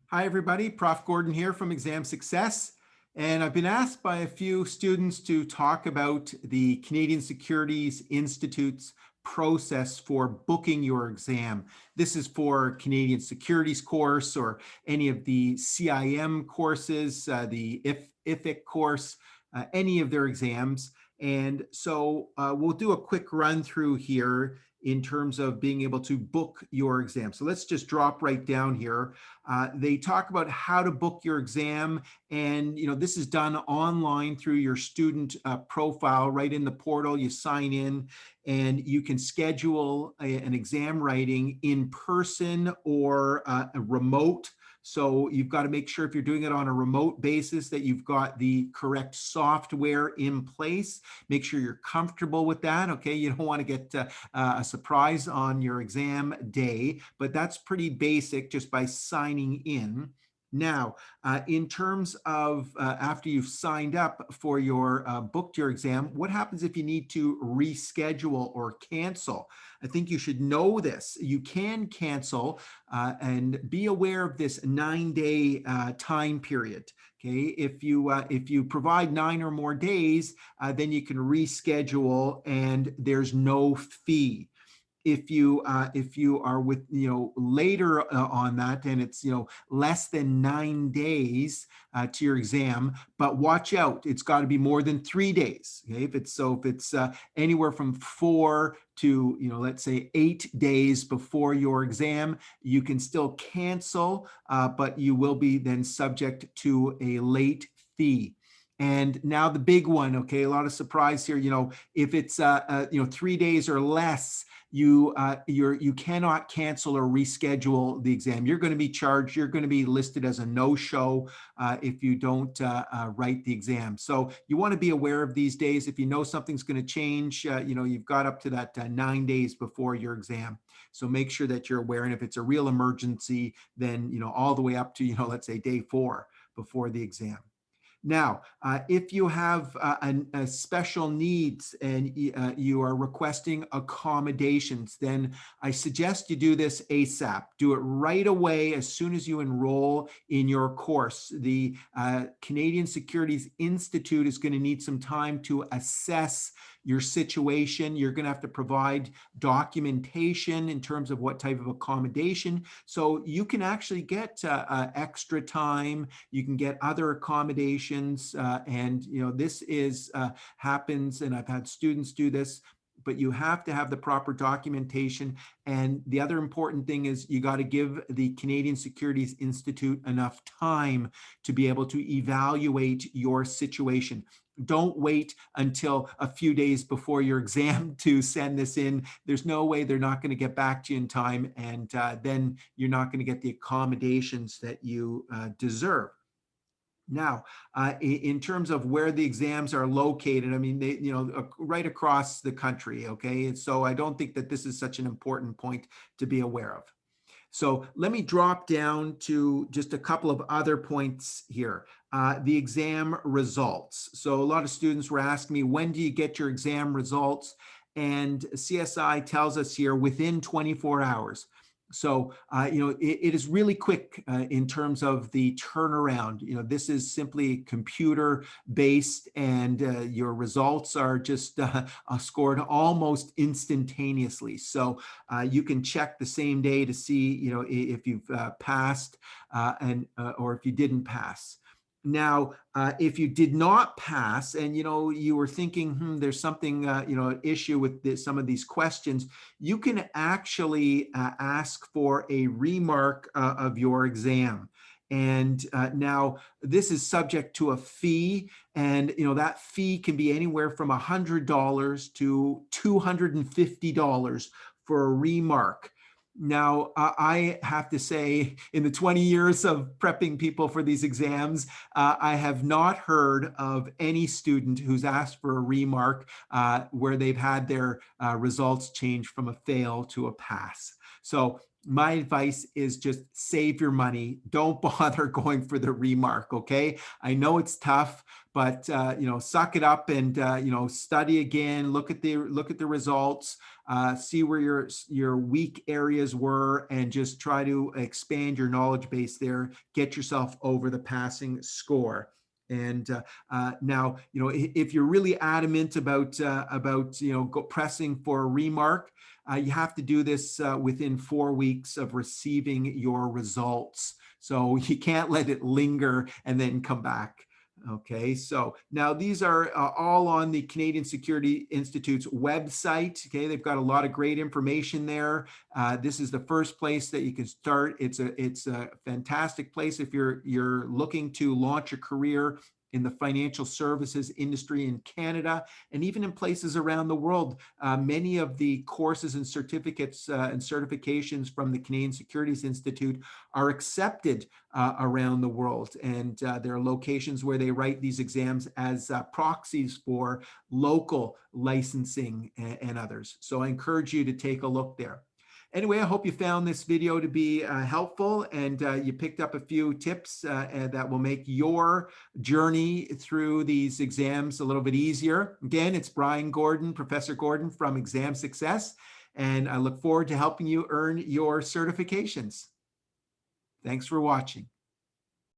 Hi, everybody. Prof. Gordon here from Exam Success. And I've been asked by a few students to talk about the Canadian Securities Institute's process for booking your exam. This is for Canadian Securities course or any of the CIM courses, the IFIC course, any of their exams. And so we'll do a quick run through here in terms of being able to book your exam. So let's just drop right down here. They talk about how to book your exam, and this is done online through your student profile right in the portal. You sign in and you can schedule an exam writing in person or a remote. So you've got to make sure if you're doing it on a remote basis that you've got the correct software in place. Make sure you're comfortable with that. Okay, you don't want to get a surprise on your exam day, but that's pretty basic just by signing in. Now, in terms of after you've signed up for your booked your exam, what happens if you need to reschedule or cancel? I think you should know this. You can cancel and be aware of this 9-day time period. Okay, if you provide 9 or more days, then you can reschedule and there's no fee. If you are with later on that and it's less than 9 days to your exam, but watch out, it's got to be more than 3 days. Okay, if it's anywhere from 4 to let's say 8 days before your exam, you can still cancel, but you will be then subject to a late fee. And now the big one, okay, a lot of surprise here. If it's 3 days or less, you cannot cancel or reschedule the exam. You're going to be charged. You're going to be listed as a no-show if you don't write the exam. So you want to be aware of these days. If you know something's going to change, you've got up to that 9 days before your exam. So make sure that you're aware. And if it's a real emergency, then all the way up to let's say day 4 before the exam. Now, if you have a special needs and you are requesting accommodations, then I suggest you do this ASAP. Do it right away as soon as you enroll in your course. The Canadian Securities Institute is going to need some time to assess your situation. You're going to have to provide documentation in terms of what type of accommodation. So you can actually get extra time. You can get other accommodations. And this is happens, and I've had students do this, but you have to have the proper documentation. And the other important thing is you got to give the Canadian Securities Institute enough time to be able to evaluate your situation. Don't wait until a few days before your exam to send this in. There's no way they're not going to get back to you in time, and then you're not going to get the accommodations that you deserve. Now, in terms of where the exams are located, I mean, they, right across the country, okay? And so I don't think that this is such an important point to be aware of. So let me drop down to just a couple of other points here. The exam results. So a lot of students were asking me, when do you get your exam results? And CSI tells us here within 24 hours. So, it is really quick in terms of the turnaround. This is simply computer based, and your results are just scored almost instantaneously. So you can check the same day to see, if you've passed or if you didn't pass. Now, if you did not pass and you were thinking, there's something issue with some of these questions, you can actually ask for a remark of your exam. And now this is subject to a fee, and that fee can be anywhere from $100 to $250 for a remark. Now, I have to say, in the 20 years of prepping people for these exams, I have not heard of any student who's asked for a remark where they've had their results change from a fail to a pass. So my advice is just save your money. Don't bother going for the remark. Okay. I know it's tough, but, suck it up and, study again, look at the results, see where your weak areas were, and just try to expand your knowledge base there, get yourself over the passing score. And now, if you're really adamant about pressing for a remark, you have to do this within 4 weeks of receiving your results. So you can't let it linger and then come back. Okay, so now these are all on the Canadian Security Institute's website. Okay, they've got a lot of great information there. This is the first place that you can start. It's a fantastic place if you're looking to launch a career in the financial services industry in Canada and even in places around the world. Many of the courses and certificates and certifications from the Canadian Securities Institute are accepted around the world. And there are locations where they write these exams as proxies for local licensing and others. So I encourage you to take a look there. Anyway, I hope you found this video to be helpful and you picked up a few tips that will make your journey through these exams a little bit easier. Again, it's Brian Gordon, Professor Gordon from Exam Success, and I look forward to helping you earn your certifications. Thanks for watching.